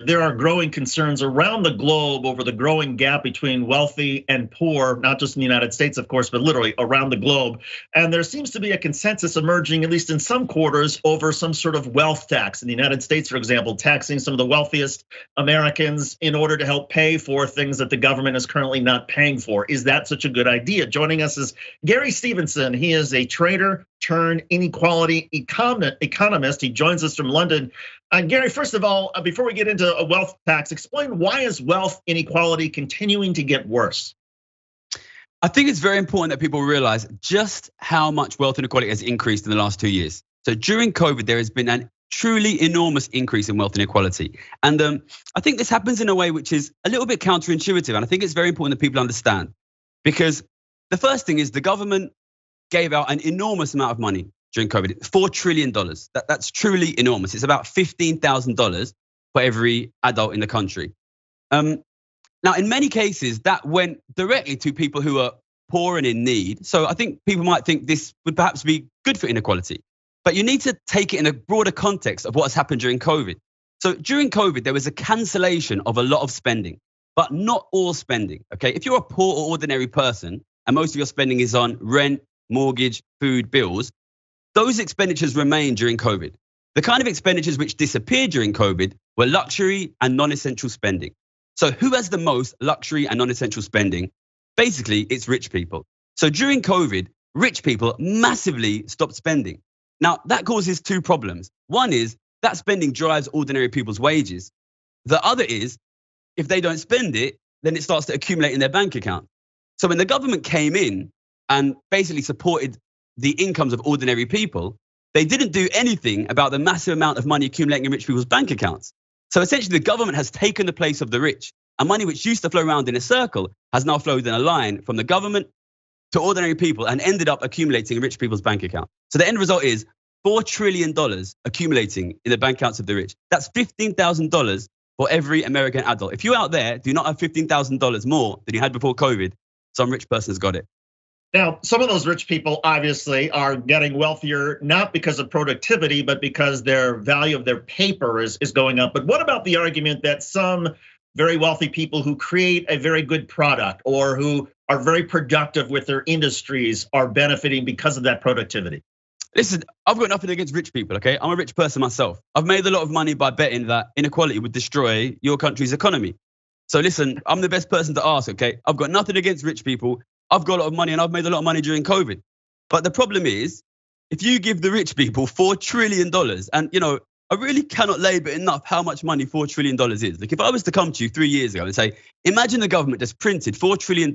there are growing concerns around the globe over the growing gap between wealthy and poor, not just in the United States, of course, but literally around the globe. And there seems to be a consensus emerging, at least in some quarters, over some sort of wealth tax. In the United States, for example, taxing some of the wealthiest Americans in order to help pay for things that the government is currently not paying for. Is that such a good idea? Joining us is Gary Stevenson. He is a trader turned inequality economist. He joins us from London. Gary, first of all, before we get into a wealth tax, explain why is wealth inequality continuing to get worse? I think it's very important that people realize just how much wealth inequality has increased in the last 2 years. So during COVID, there has been a truly enormous increase in wealth inequality. And I think this happens in a way which is a little bit counterintuitive. And I think it's very important that people understand. Because the first thing is the government gave out an enormous amount of money during COVID, $4 trillion. That's truly enormous. It's about $15,000 for every adult in the country. Now, in many cases, that went directly to people who are poor and in need. So I think people might think this would perhaps be good for inequality. But you need to take it in a broader context of what has happened during COVID. So during COVID, there was a cancellation of a lot of spending, but not all spending, okay? If you're a poor or ordinary person and most of your spending is on rent, mortgage, food, bills, those expenditures remained during COVID. The kind of expenditures which disappeared during COVID were luxury and non-essential spending. So who has the most luxury and non-essential spending? Basically, it's rich people. So during COVID, rich people massively stopped spending. Now, that causes two problems. One is that spending drives ordinary people's wages. The other is, if they don't spend it, then it starts to accumulate in their bank account. So when the government came in and basically supported the incomes of ordinary people, they didn't do anything about the massive amount of money accumulating in rich people's bank accounts. So essentially the government has taken the place of the rich, and money which used to flow around in a circle has now flowed in a line from the government to ordinary people and ended up accumulating in rich people's bank account. So the end result is $4 trillion accumulating in the bank accounts of the rich. That's $15,000 for every American adult. If you out there do not have $15,000 more than you had before COVID, some rich person's got it. Now, some of those rich people obviously are getting wealthier, not because of productivity, but because their value of their paper is going up. But what about the argument that some very wealthy people who create a very good product or who are very productive with their industries are benefiting because of that productivity? Listen, I've got nothing against rich people, okay? I'm a rich person myself. I've made a lot of money by betting that inequality would destroy your country's economy. So listen, I'm the best person to ask, okay? I've got nothing against rich people. I've got a lot of money and I've made a lot of money during COVID. But the problem is, if you give the rich people $4 trillion, and I really cannot labor enough how much money $4 trillion is. Like if I was to come to you 3 years ago and say, imagine the government just printed $4 trillion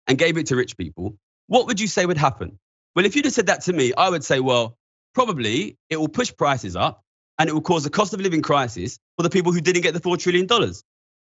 and gave it to rich people, what would you say would happen? Well, if you'd have said that to me, I would say, well, probably it will push prices up and it will cause a cost of living crisis for the people who didn't get the $4 trillion.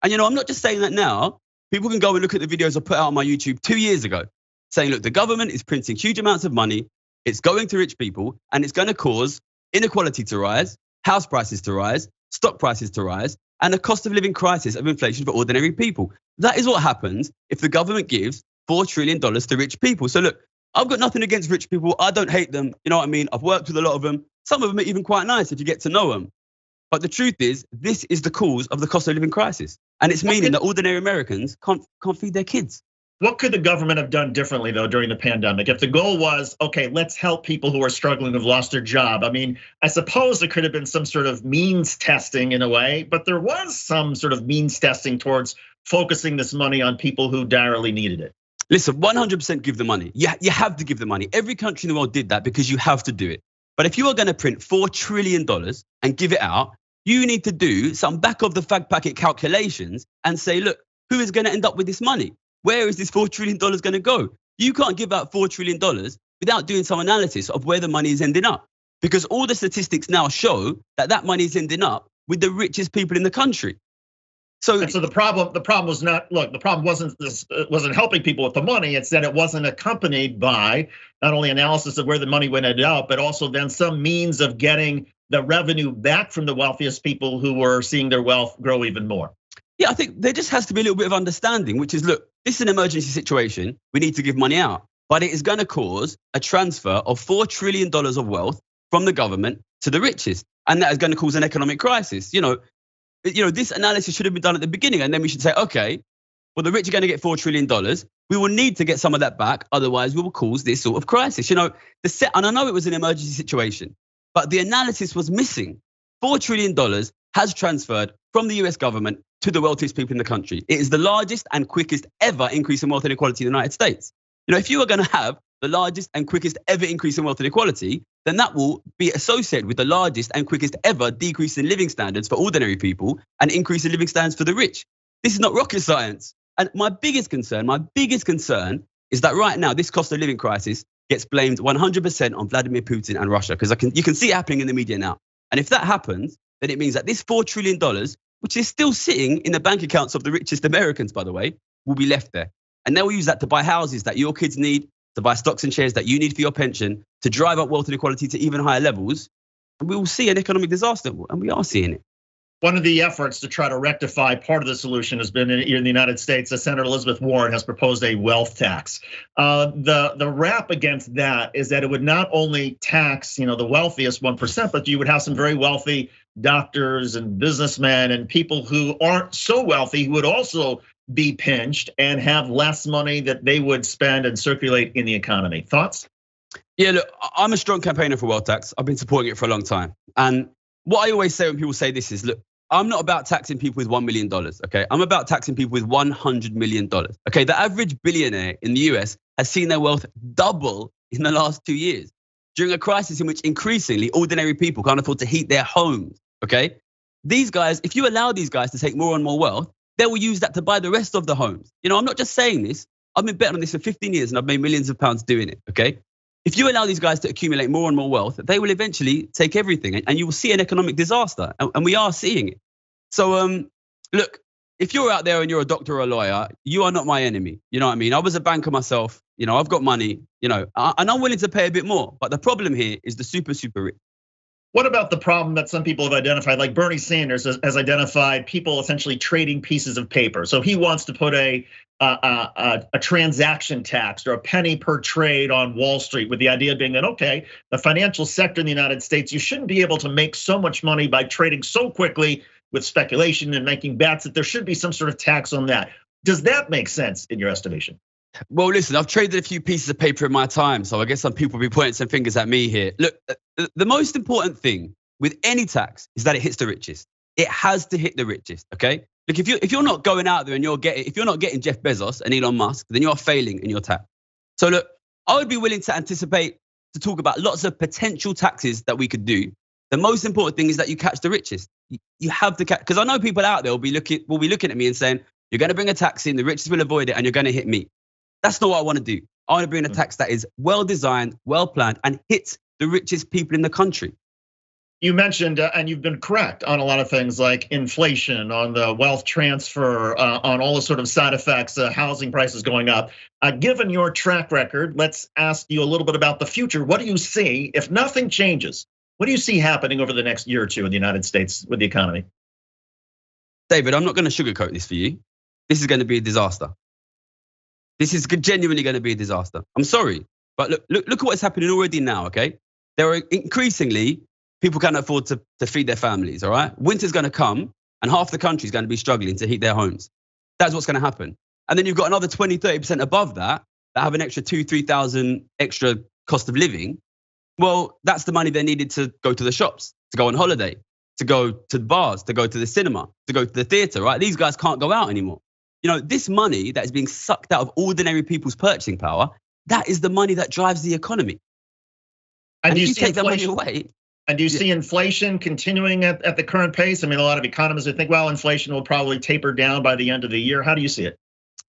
And I'm not just saying that now. People can go and look at the videos I put out on my YouTube 2 years ago saying, look, the government is printing huge amounts of money. It's going to rich people and it's going to cause inequality to rise, house prices to rise, stock prices to rise, and a cost of living crisis of inflation for ordinary people. That is what happens if the government gives $4 trillion to rich people. So look, I've got nothing against rich people. I don't hate them. You know what I mean? I've worked with a lot of them. Some of them are even quite nice if you get to know them. But the truth is, this is the cause of the cost of living crisis. And it's meaning that ordinary Americans can't feed their kids. What could the government have done differently, though, during the pandemic? If the goal was, okay, let's help people who are struggling, who've lost their job. I mean, I suppose there could have been some sort of means testing in a way, but there was some sort of means testing towards focusing this money on people who direly needed it. Listen, 100% give the money. You have to give the money. Every country in the world did that because you have to do it. But if you are going to print $4 trillion and give it out, you need to do some back of the fag packet calculations and say, look, who is going to end up with this money? Where is this $4 trillion going to go? You can't give out $4 trillion without doing some analysis of where the money is ending up. Because all the statistics now show that money is ending up with the richest people in the country. So the problem was not, look, the problem wasn't helping people with the money. It's that it wasn't accompanied by not only analysis of where the money went out, but also then some means of getting the revenue back from the wealthiest people who were seeing their wealth grow even more. Yeah, I think there just has to be a little bit of understanding, which is, look, this is an emergency situation. We need to give money out, but it is going to cause a transfer of $4 trillion of wealth from the government to the richest. And that is going to cause an economic crisis. this analysis should have been done at the beginning, and then we should say, okay, well, the rich are going to get $4 trillion. We will need to get some of that back, otherwise we will cause this sort of crisis. And I know it was an emergency situation, but the analysis was missing. $4 trillion has transferred from the US government to the wealthiest people in the country. It is the largest and quickest ever increase in wealth inequality in the United States. If you are going to have the largest and quickest ever increase in wealth inequality, then that will be associated with the largest and quickest ever decrease in living standards for ordinary people and increase in living standards for the rich. This is not rocket science. And my biggest concern is that right now, this cost of living crisis gets blamed 100% on Vladimir Putin and Russia, because you can see it happening in the media now. And if that happens, then it means that this $4 trillion, which is still sitting in the bank accounts of the richest Americans, by the way, will be left there. And they will use that to buy houses that your kids need, to buy stocks and shares that you need for your pension, to drive up wealth inequality to even higher levels. And we will see an economic disaster, and we are seeing it. One of the efforts to try to rectify part of the solution has been in the United States. Senator Elizabeth Warren has proposed a wealth tax. The rap against that is that it would not only tax the wealthiest 1%, but you would have some very wealthy doctors and businessmen and people who aren't so wealthy who would also be pinched and have less money that they would spend and circulate in the economy. Thoughts? Yeah, look, I'm a strong campaigner for wealth tax. I've been supporting it for a long time. And what I always say when people say this is, look, I'm not about taxing people with $1 million, okay? I'm about taxing people with $100 million, okay? The average billionaire in the US has seen their wealth double in the last 2 years during a crisis in which increasingly ordinary people can't afford to heat their homes, okay? These guys, if you allow these guys to take more and more wealth, they will use that to buy the rest of the homes. I'm not just saying this. I've been betting on this for 15 years and I've made millions of pounds doing it, okay? If you allow these guys to accumulate more and more wealth, they will eventually take everything and you will see an economic disaster, and we are seeing it. So look, if you're out there and you're a doctor or a lawyer, you are not my enemy. You know what I mean? I was a banker myself, I've got money, and I'm willing to pay a bit more. But the problem here is the super rich. What about the problem that some people have identified, like Bernie Sanders has identified people essentially trading pieces of paper? So he wants to put a transaction tax or a penny per trade on Wall Street, with the idea being that, okay, the financial sector in the United States, you shouldn't be able to make so much money by trading so quickly with speculation and making bets, that there should be some sort of tax on that. Does that make sense in your estimation? Well, listen, I've traded a few pieces of paper in my time, so I guess some people will be pointing some fingers at me here. Look, the most important thing with any tax is that it hits the richest. It has to hit the richest, okay? Look, if you're not going out there and if you're not getting Jeff Bezos and Elon Musk, then you are failing in your tax. So look, I would be willing to talk about lots of potential taxes that we could do. The most important thing is that you catch the richest. You have to catch, because I know people out there will be looking at me and saying, you're going to bring a tax in, the richest will avoid it, and you're going to hit me. That's not what I want to do. I want to bring a tax that is well designed, well planned, and hits the richest people in the country. You mentioned, and you've been correct on a lot of things like inflation, on the wealth transfer, on all the sort of side effects, housing prices going up. Given your track record, let's ask you a little bit about the future. What do you see if nothing changes? What do you see happening over the next year or two in the United States with the economy? David, I'm not going to sugarcoat this for you. This is going to be a disaster. This is genuinely going to be a disaster. I'm sorry, but look at what's happening already now, okay? There are increasingly, people can't afford to feed their families, all right? Winter's going to come and half the country is going to be struggling to heat their homes. That's what's going to happen. And then you've got another 20-30% above that have an extra 2,000-3,000 extra cost of living. Well, that's the money they needed to go to the shops, to go on holiday, to go to the bars, to go to the cinema, to go to the theater, right? These guys can't go out anymore. This money that is being sucked out of ordinary people's purchasing power, that is the money that drives the economy. And if you take that money away. And do you see inflation continuing at the current pace? I mean, a lot of economists would think, well, inflation will probably taper down by the end of the year. How do you see it?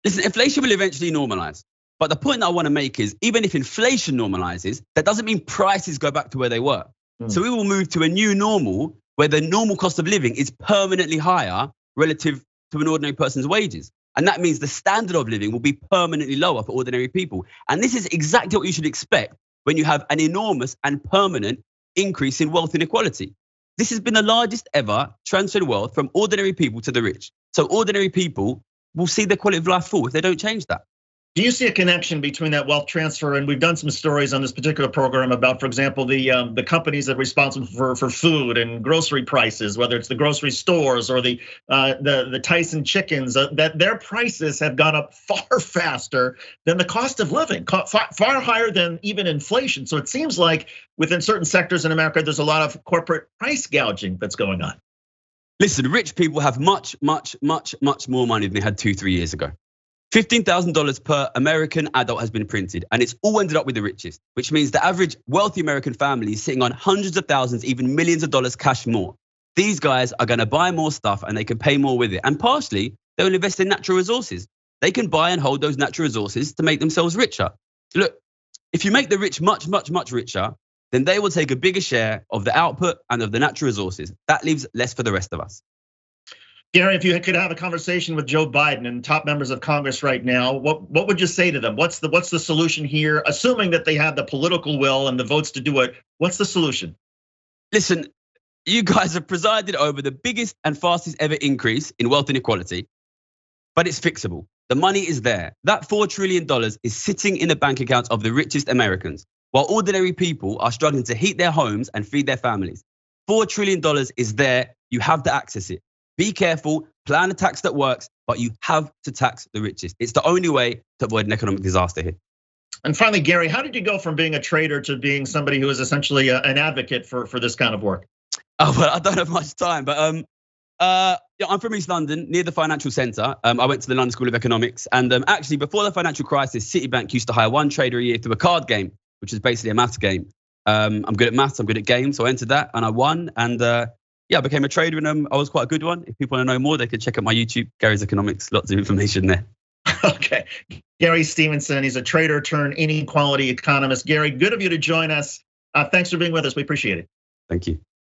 Listen, inflation will eventually normalize. But the point that I want to make is, even if inflation normalizes, that doesn't mean prices go back to where they were. So we will move to a new normal where the normal cost of living is permanently higher relative to an ordinary person's wages. And that means the standard of living will be permanently lower for ordinary people. And this is exactly what you should expect when you have an enormous and permanent increase in wealth inequality. This has been the largest ever transfer of wealth from ordinary people to the rich. So ordinary people will see their quality of life fall if they don't change that. Do you see a connection between that wealth transfer? And we've done some stories on this particular program about, for example, the companies that are responsible for food and grocery prices, whether it's the grocery stores or the Tyson chickens, that their prices have gone up far faster than the cost of living, far higher than even inflation. So it seems like within certain sectors in America, there's a lot of corporate price gouging that's going on. Listen, rich people have much more money than they had 2-3 years ago. $15,000 per American adult has been printed, and it's all ended up with the richest, which means the average wealthy American family is sitting on hundreds of thousands, even millions of dollars cash more. These guys are gonna buy more stuff and they can pay more with it. And partially, they will invest in natural resources. They can buy and hold those natural resources to make themselves richer. Look, if you make the rich much richer, then they will take a bigger share of the output and of the natural resources. That leaves less for the rest of us. Gary, if you could have a conversation with Joe Biden and top members of Congress right now, what would you say to them? What's the solution here? Assuming that they have the political will and the votes to do it, what's the solution? Listen, you guys have presided over the biggest and fastest ever increase in wealth inequality, but it's fixable. The money is there. That $4 trillion is sitting in the bank accounts of the richest Americans, while ordinary people are struggling to heat their homes and feed their families. $4 trillion is there. You have to access it. Be careful, plan a tax that works, but you have to tax the richest. It's the only way to avoid an economic disaster here. And finally, Gary, how did you go from being a trader to being somebody who is essentially an advocate for this kind of work? Oh, well, I don't have much time, but I'm from East London, near the financial centre. I went to the London School of Economics, and actually before the financial crisis, Citibank used to hire one trader a year through a card game, which is basically a maths game. I'm good at maths, I'm good at games, so I entered that and I won, and yeah, I became a trader in them. I was quite a good one. If people want to know more, they can check out my YouTube, Gary's Economics. Lots of information there. Okay, Gary Stevenson, he's a trader turned inequality economist. Gary, good of you to join us. Thanks for being with us. We appreciate it. Thank you.